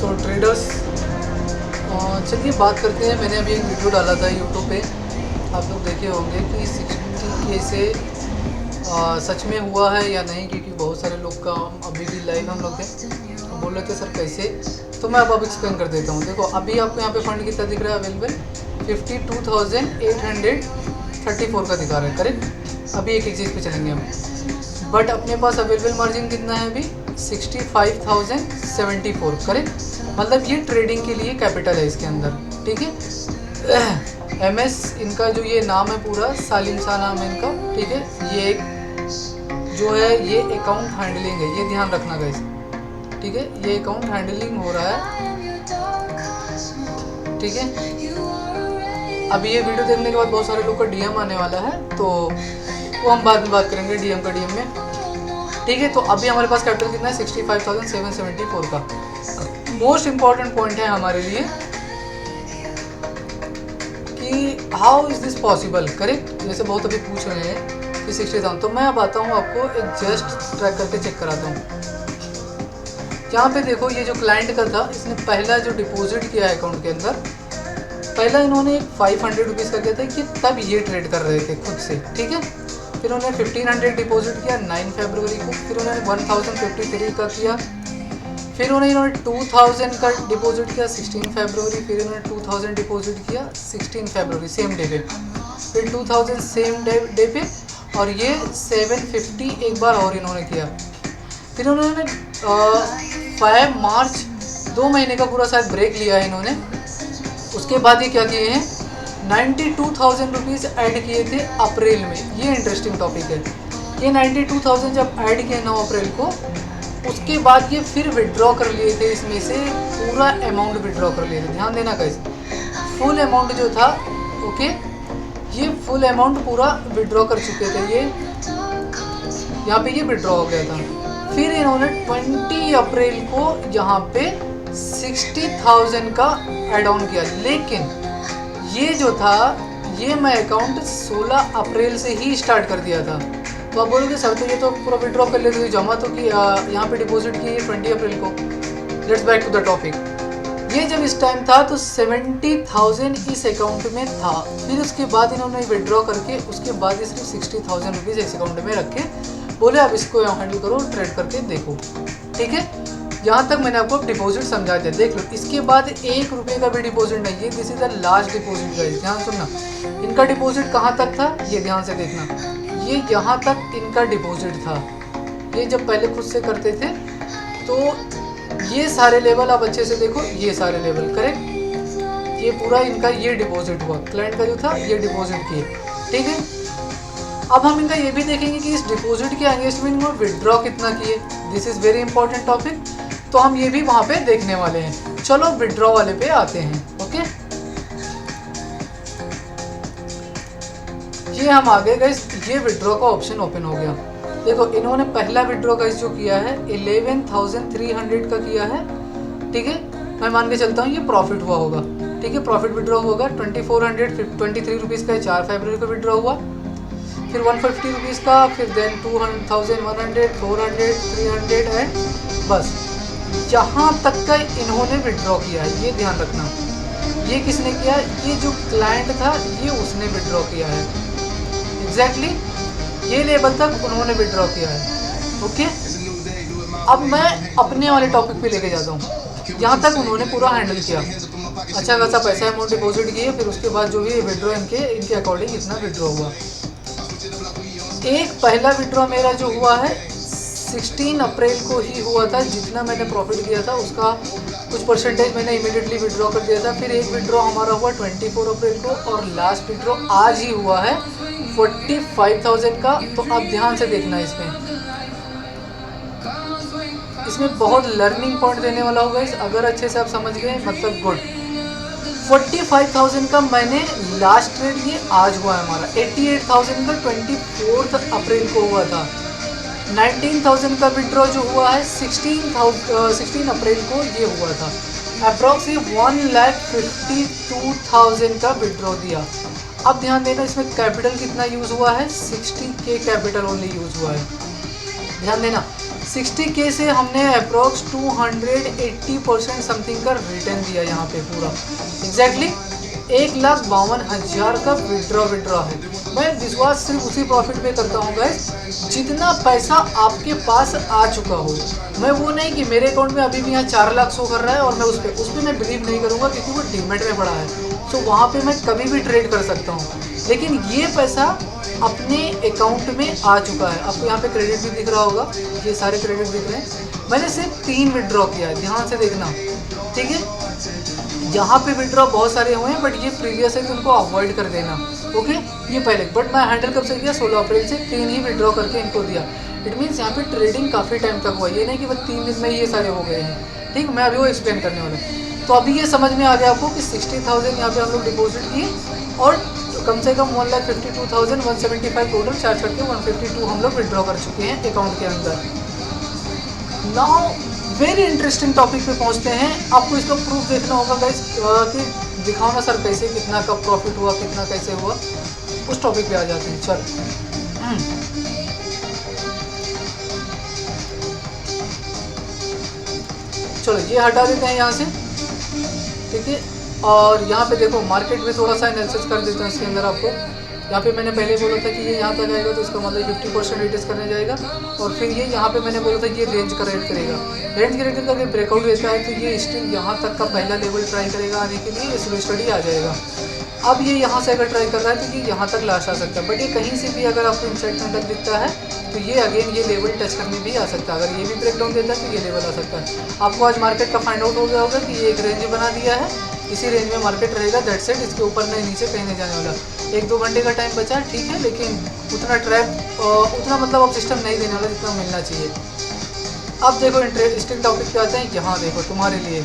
सो traders, चलिए बात करते हैं। मैंने अभी एक वीडियो डाला था यूट्यूब पे, आप लोग देखे होंगे कि 60K से सच में हुआ है या नहीं, क्योंकि बहुत सारे लोग का अभी भी लाइव हम लोग थे तो बोल रहे थे सर कैसे। तो मैं अब एक्सप्लेन कर देता हूँ। देखो अभी आपको यहाँ पे फंड कितना दिख रहा है अवेलेबल, 52,834 का दिखा रहा है, करेक्ट। अभी एक चीज़ पे चलेंगे हम, बट अपने पास अवेलेबल मार्जिन कितना है अभी, 65,074, करेक्ट। मतलब ये ट्रेडिंग के लिए कैपिटल है इसके अंदर, ठीक है। MS इनका जो ये नाम है पूरा, सालिम शाह नाम है इनका, ठीक है। ये एक जो है ये अकाउंट हैंडलिंग है, ये ध्यान रखना गाइस, ठीक है। ये अकाउंट हैंडलिंग हो रहा है, ठीक है। अभी ये वीडियो देखने के बाद बहुत सारे लोग का DM आने वाला है, तो वो हम बाद में बात करेंगे DM का, DM में, ठीक है। तो अभी हमारे पास कैपिटल कितना है, 65,774 का। मोस्ट इम्पॉर्टेंट पॉइंट है हमारे लिए कि how is this possible, correct. जैसे बहुत अभी पूछ रहे हैं कि 60,000, तो मैं अब आता हूँ आपको एक जस्ट ट्रैक करके चेक कराता हूँ। यहाँ पे देखो ये जो क्लाइंट का था, इसने पहला जो डिपॉजिट किया है अकाउंट के अंदर, पहला इन्होंने 500 रुपीज़ का किया था कि तब ये ट्रेड कर रहे थे खुद से, ठीक है। फिर उन्होंने 1500 डिपॉजिट किया 9 फरवरी को, फिर उन्होंने 1053 का किया, फिर इन्होंने 2000 का डिपॉजिट किया 16 फरवरी, फिर इन्होंने 2000 डिपॉजिट किया 16 फरवरी सेम डे पे, फिर 2000 सेम डे पे, और ये 750 एक बार और इन्होंने किया। फिर उन्होंने 5 मार्च 2 महीने का पूरा शायद ब्रेक लिया है इन्होंने। उसके बाद ये क्या किए हैं, 92,000 रुपीज़ ऐड किए थे अप्रैल में। ये इंटरेस्टिंग टॉपिक है। ये 92,000 जब ऐड किए 9 अप्रैल को, उसके बाद ये फिर विड्रॉ कर लिए थे, इसमें से पूरा अमाउंट विड्रॉ कर लिए थे। ध्यान देना गाइस, फुल अमाउंट जो था, ओके, ये फुल अमाउंट पूरा विड्रॉ कर चुके थे। ये यहाँ पे ये विड्रॉ हो गया था। फिर इन्होंने 20 अप्रैल को यहाँ पे 60,000 का एड ऑन किया, लेकिन ये जो था, ये मैं अकाउंट 16 अप्रैल से ही स्टार्ट कर दिया था। तो आप बोलोगे सर तो ये तो पूरा विड्रॉ कर लेते, जमा तो कि यहाँ पे डिपॉजिट किए 20 अप्रैल को। Let's back to the topic. ये जब इस टाइम था तो 70,000 इस अकाउंट में था। फिर उसके बाद इन्होंने विड्रॉ करके उसके बाद ये सिर्फ 60,000 रुपीज़ इस अकाउंट में रखे, बोले अब इसको हैंडल करो, ट्रेड करके देखो, ठीक है। यहाँ तक मैंने आपको डिपॉजिट समझा दिया, देख लो। इसके बाद 1 रुपये का भी डिपॉजिट नहीं है। This is the last deposit guys, ध्यान सुनना। इनका डिपॉजिट कहाँ तक था, ये ध्यान से देखना। ये यहाँ तक इनका डिपॉजिट था। ये जब पहले खुद से करते थे तो ये सारे लेवल आप अच्छे से देखो, ये सारे लेवल, करेक्ट। ये पूरा इनका ये डिपॉजिट हुआ, क्लाइंट का जो था ये डिपॉजिट किए, ठीक है। अब हम इनका ये भी देखेंगे कि इस डिपॉजिट के अगेंस्ट में इन्होंने विड्रॉ कितना किए। This is very important topic, तो हम ये भी वहाँ पे देखने वाले हैं। चलो विड्रॉ वाले पे आते हैं, ओके। ये हम आगे गए, ये विड्रॉ का ऑप्शन ओपन हो गया। देखो इन्होंने पहला विड्रॉ गाइस जो किया है 11,300 का किया है, ठीक है। मैं मान के चलता हूँ ये प्रॉफिट हुआ होगा, ठीक है। प्रॉफिट विड्रॉ होगा 2423 रुपीज़ का 4 फरवरी को विड्रॉ हुआ, फिर 150 रुपीज़ का, फिर देन 2,100, 400, 300 एंड बस यहाँ तक का इन्होंने विड्रॉ किया है। ये ध्यान रखना, ये किसने किया, ये जो क्लाइंट था ये उसने विड्रॉ किया है। एग्जैक्टली ये लेवल तक उन्होंने विड्रॉ किया है, ओके। अब मैं अपने वाले टॉपिक पे लेके जाता हूँ। यहाँ तक उन्होंने पूरा हैंडल किया, अच्छा खासा पैसा अमाउंट डिपॉजिट किए, फिर उसके बाद जो भी विड्रॉ इनके अकॉर्डिंग इतना विड्रॉ हुआ। एक पहला विड्रॉ मेरा जो हुआ है 16 अप्रैल को ही हुआ था। जितना मैंने प्रॉफिट किया था उसका कुछ परसेंटेज मैंने इमीडिएटली विड्रॉ कर दिया था। फिर एक विड्रॉ हमारा हुआ 24 अप्रैल को, और लास्ट विड्रॉ आज ही हुआ है 45,000 का। तो अब ध्यान से देखना, इसमें बहुत लर्निंग पॉइंट देने वाला होगा। अगर अच्छे से आप समझ गए मतलब गुड। 45,000 का मैंने लास्ट ट्रेड ये आज हुआ है हमारा। 88,000 का 24 अप्रैल को हुआ था। 19,000 का विड्रॉ जो हुआ है 16 अप्रैल को ये हुआ था। अप्रॉक्स 1,52,000 का विड्रॉ दिया। अब ध्यान देना, इसमें कैपिटल कितना यूज़ हुआ है, 60K कैपिटल ओनली यूज़ हुआ है। ध्यान देना 60K से हमने अप्रोक्स 280% समथिंग का रिटर्न दिया यहाँ पे पूरा एग्जैक्टली 1,52,000 का विड्रॉ है। मैं विश्वास सिर्फ उसी प्रॉफिट पे करता हूँ गाइस जितना पैसा आपके पास आ चुका हो। मैं वो नहीं कि मेरे अकाउंट में अभी भी यहाँ 4 लाख शो कर रहा है और मैं उस पर मैं बिलीव नहीं करूँगा क्योंकि वो डीमेट में पड़ा है, तो वहाँ पे मैं कभी भी ट्रेड कर सकता हूँ। लेकिन ये पैसा अपने अकाउंट में आ चुका है। आपको यहाँ पे क्रेडिट भी दिख रहा होगा, ये सारे क्रेडिट दिख रहे हैं। मैंने सिर्फ 3 विड्रॉ किया है, ध्यान से देखना, ठीक है। यहाँ पे विड्रॉ बहुत सारे हुए हैं बट ये प्रीवियस है तो उनको अवॉइड कर देना, ओके। ये पहले बट मैं हैंडल कब से किया, 16 अप्रैल से 3 ही विड्रॉ करके इनको दिया। इट मीन्स यहाँ पे ट्रेडिंग काफ़ी टाइम तक हुआ, ये नहीं कि बस 3 दिन में ये सारे हो गए हैं, ठीक। मैं अभी वो एक्सप्लेन करने वाला हूँ। तो अभी ये समझ में आ गया आपको कि 60,000 यहाँ पे हम लोग डिपॉजिट किए और कम से कम 1,52,175 टोटल चार्ज करके 152 हम लोग विड्रॉ कर चुके हैं अकाउंट के अंदर। नाउ वेरी इंटरेस्टिंग टॉपिक पे पहुंचते हैं। आपको इसका प्रूफ देखना होगा गाइस कि दिखाओ ना सर कैसे, कितना का प्रॉफिट हुआ, कितना कैसे हुआ, उस टॉपिक पे आ जाते हैं। चलो ये हटा देते हैं यहाँ से, ठीक है। और यहाँ पे देखो मार्केट में थोड़ा सा एनालिसिस कर देते हैं इसके अंदर। आपको यहाँ पे मैंने पहले बोला था कि ये यहाँ तक आएगा तो इसका मतलब 50% रिटेस्ट करने जाएगा और फिर ये यहाँ पे मैंने बोला था कि ये रेंज करेक्ट करेगा। रेंज करेक्ट करके ब्रेकआउट देता है तो ये स्टिल यहाँ तक का पहला लेवल ट्राई करेगा आने के लिए, स्लो स्टडी आ जाएगा। अब ये यहाँ से अगर ट्राई कर रहा है तो ये यहाँ तक लास्ट आ सकता है, बट ये कहीं से भी अगर आपको इनसाइड तक दिखता है तो ये अगेन ये लेवल टच करने भी आ सकता है। अगर ये भी ब्रेक डाउन देता है तो ये लेवल आ सकता है। आपको आज मार्केट का फाइंड आउट हो गया होगा कि ये एक रेंज बना दिया है, इसी रेंज में मार्केट रहेगा, दैट्स इट। इसके ऊपर नहीं नीचे कहीं नहीं जाने वाला। 1-2 घंटे का टाइम बचा है, ठीक है, लेकिन उतना ट्रैप उतना मतलब अब सिस्टम नहीं देने वाला जितना मिलना चाहिए। अब देखो इंटरेस्टिंग टॉपिक पे आते हैं। यहाँ देखो तुम्हारे लिए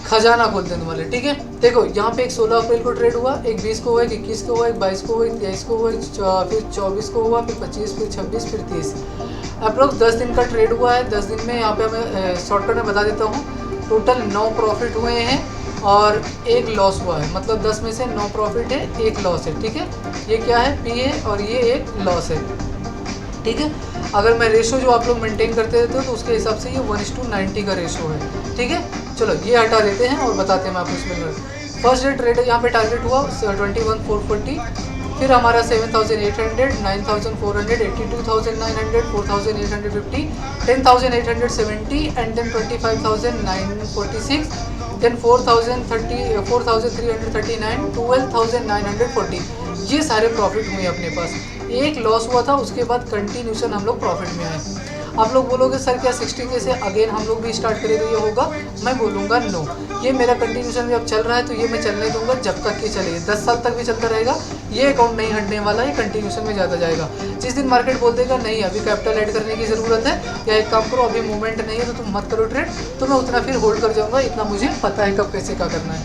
खजाना खोलते हैं तुम्हारे, ठीक है। देखो यहाँ पे एक 16 अप्रैल को ट्रेड हुआ, एक 20 को हुआ, एक 21 को हुआ, एक 22 को हुआ, एक 23 को हुआ, फिर 24 को हुआ, फिर 25, फिर 26, फिर 30। अप्रोक्स 10 दिन का ट्रेड हुआ है। 10 दिन में यहाँ पे मैं शॉर्टकट में बता देता हूँ, टोटल 9 प्रॉफिट हुए हैं और 1 लॉस हुआ है। मतलब 10 में से 9 प्रॉफिट है, 1 लॉस है, ठीक है। ये क्या है, पी है और ये 1 लॉस है, ठीक है। अगर मैं रेशो जो आप लोग मेंटेन करते रहते हो तो उसके हिसाब से ये 1:90 का रेशो है, ठीक है। चलो ये हटा देते हैं और बताते हैं मैं आपको इसमें। फर्स्ट डे ट्रेड यहाँ पे टारगेट हुआ 21,440, फिर हमारा 7,800, 9,400, 82,900, 4,850, 10,870 एंड देन 25,946, देन 4,339, 12,940। ये सारे प्रॉफिट हुए अपने पास। 1 लॉस हुआ था, उसके बाद कंटिन्यूशन हम लोग प्रॉफिट में आए। आप लोग बोलोगे सर क्या 60K से अगेन हम लोग भी स्टार्ट करें तो ये होगा? मैं बोलूँगा नो। ये मेरा कंटिन्यूशन भी अब चल रहा है तो ये मैं चलने दूंगा जब तक कि चले। 10 साल तक भी चलता रहेगा, ये अकाउंट नहीं हटने वाला, ये कंटिन्यूशन में ज़्यादा जाएगा। जिस दिन मार्केट बोल देगा नहीं अभी कैपिटल ऐड करने की ज़रूरत है या एक काम करो अभी मूवमेंट नहीं है तो तुम मत करो ट्रेड, तो मैं उतना फिर होल्ड कर जाऊँगा। इतना मुझे पता है कब कैसे क्या करना है।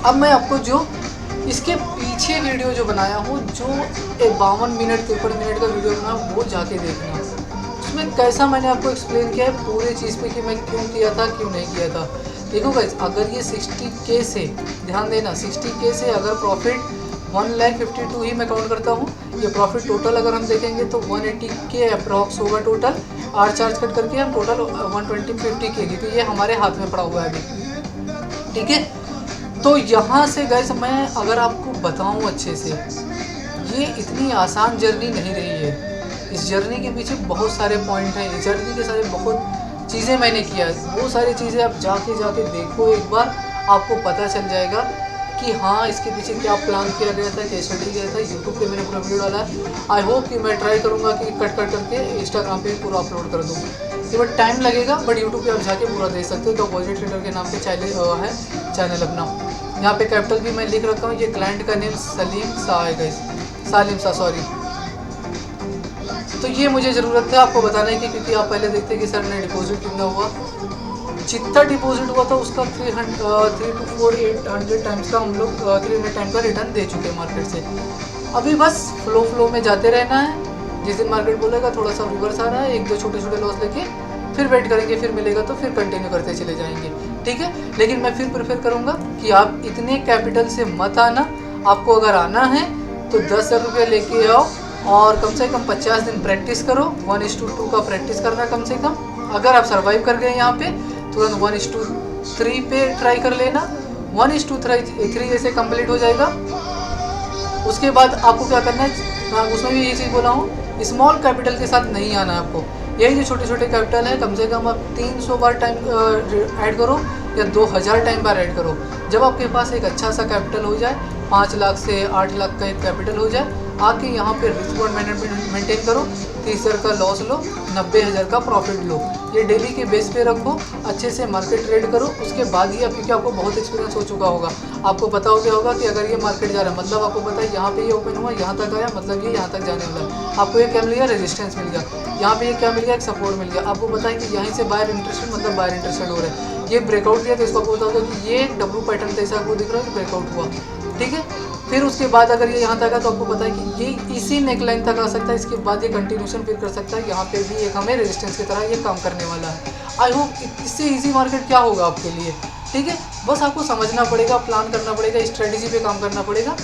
अब मैं आपको जो इसके पीछे वीडियो जो बनाया हूँ, जो 52 मिनट 53 मिनट का वीडियो बना, वो जाके देखना। उसमें कैसा मैंने आपको एक्सप्लेन किया है पूरे चीज़ पे कि मैं क्यों किया था क्यों नहीं किया था। देखो गाइस, अगर ये 60K से, ध्यान देना, 60K से अगर प्रॉफिट 1,52,000 ही मैं काउंट करता हूँ, ये प्रॉफिट टोटल अगर हम देखेंगे तो 180K अप्रॉक्स होगा टोटल। आर चार्ज कट करके हम टोटल 120-50K की, तो ये हमारे हाथ में पड़ा हुआ है अभी, ठीक है। तो यहाँ से गाइस मैं अगर आपको बताऊँ अच्छे से, ये इतनी आसान जर्नी नहीं रही है। इस जर्नी के पीछे बहुत सारे पॉइंट हैं, इस जर्नी के सारे बहुत चीज़ें मैंने किया है। वो सारी चीज़ें आप जाके देखो एक बार, आपको पता चल जाएगा कि हाँ इसके पीछे क्या प्लान किया गया था, क्या स्टडी किया था। यूट्यूब पे मैंने पूरा वीडियो डाला है। आई होप कि मैं ट्राई करूँगा कि कट करके इंस्टाग्राम पे पूरा अपलोड कर दूँ। ये बट टाइम लगेगा, बट यूट्यूब पे आप जाके पूरा देख सकते हो। द पॉजिटिव ट्रेडर के नाम पे चैनल अपना, यहाँ पे कैपिटल भी मैं लिख रखा हूँ। ये क्लाइंट का नेम सलीम शाह है गाइस, सालिम शाह सॉरी। तो ये मुझे ज़रूरत है आपको बताने की, क्योंकि आप पहले देखते कि सर ने डिपॉजिट कितना हुआ, जितना डिपॉजिट हुआ था उसका 300 to 400 टाइम्स का हम लोग 300 टाइम का रिटर्न दे चुके हैं मार्केट से। अभी बस फ्लो में जाते रहना है। जिस दिन मार्केट बोलेगा थोड़ा सा रिवर्स आ रहा है, 1-2 छोटे लॉस लेके फिर वेट करेंगे, फिर मिलेगा तो फिर कंटिन्यू करते चले जाएंगे, ठीक है। लेकिन मैं फिर प्रेफर करूँगा कि आप इतने कैपिटल से मत आना। आपको अगर आना है तो 10,000 रुपये लेके आओ, और कम से कम 50 दिन प्रैक्टिस करो। 1:2 का प्रैक्टिस करना कम से कम। अगर आप सर्वाइव कर गए यहाँ पे तुरंत 1:3 पे ट्राई कर लेना। 1:3 जैसे कंप्लीट हो जाएगा उसके बाद आपको क्या करना है, उसमें भी ये चीज़ बोला हूँ, स्मॉल कैपिटल के साथ नहीं आना है आपको। यही जो छोटे छोटे कैपिटल है कम से कम आप 300 बार टाइम ऐड करो या 2000 टाइम बार ऐड करो। जब आपके पास एक अच्छा सा कैपिटल हो जाए, 5 लाख से 8 लाख का एक कैपिटल हो जाए, आके यहाँ पे रिस्क मैनेजमेंट मेंटेन करो, 30,000 का लॉस लो, 90,000 का प्रॉफिट लो। ये डेली के बेस पे रखो, अच्छे से मार्केट ट्रेड करो। उसके बाद ही क्योंकि आपको बहुत एक्सपीरियंस हो चुका होगा, आपको पता हो गया होगा कि अगर ये मार्केट जा रहा है मतलब आपको पता है यहाँ पे ये ओपन हुआ, यहाँ तक आया मतलब ये यहाँ तक जाने वाला है। आपको ये क्या मिल गया, रेजिस्टेंस मिल गया। यहाँ पे ये क्या मिल गया, एक सपोर्ट मिल गया। आपको पता है कि यहीं से बायर इंटरेस्टेड मतलब बायर इंटरेस्टेड हो रहा है। ये ब्रेकआउट दिया तो इसको आपको पता होगा कि ये डब्ल्यू पैटर्न जैसा आपको दिख रहा है कि ब्रेकआउट हुआ, ठीक है। फिर उसके बाद अगर ये यहाँ तक है तो आपको पता है कि ये इसी नेकलाइन तक आ सकता है। इसके बाद ये कंटिन्यूशन फिर कर सकता है। यहाँ पे भी एक हमें रेजिस्टेंस की तरह ये काम करने वाला है। आई होप इससे इजी मार्केट क्या होगा आपके लिए, ठीक है। बस आपको समझना पड़ेगा, प्लान करना पड़ेगा, स्ट्रेटेजी पे काम करना पड़ेगा,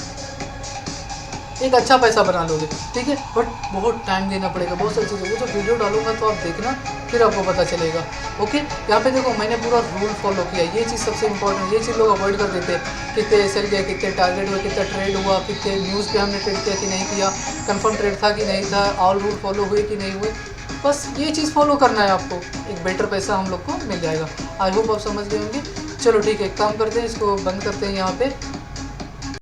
एक अच्छा पैसा बना लोगे, ठीक है। बट बहुत टाइम देना पड़ेगा, बहुत सारी चीज़ें। वो जो वीडियो डालूंगा तो आप देखना, फिर आपको पता चलेगा, ओके। यहाँ पे देखो मैंने पूरा रूल फॉलो किया, ये चीज़ सबसे इंपॉर्टेंट। ये चीज़ लोग अवॉइड कर देते हैं, कितने सेल गए, कितने टारगेट हुए, कितना ट्रेड हुआ, कितने न्यूज़ पे हमने ट्रेड किया कि नहीं किया, कंफर्म ट्रेड था कि नहीं था, ऑल रूल फॉलो हुए कि नहीं हुए। बस ये चीज़ फॉलो करना है आपको, एक बेटर पैसा हम लोग को मिल जाएगा। आई होप आप समझ गए होंगे। चलो ठीक है, एक काम करते हैं, इसको बंद करते हैं यहाँ पे।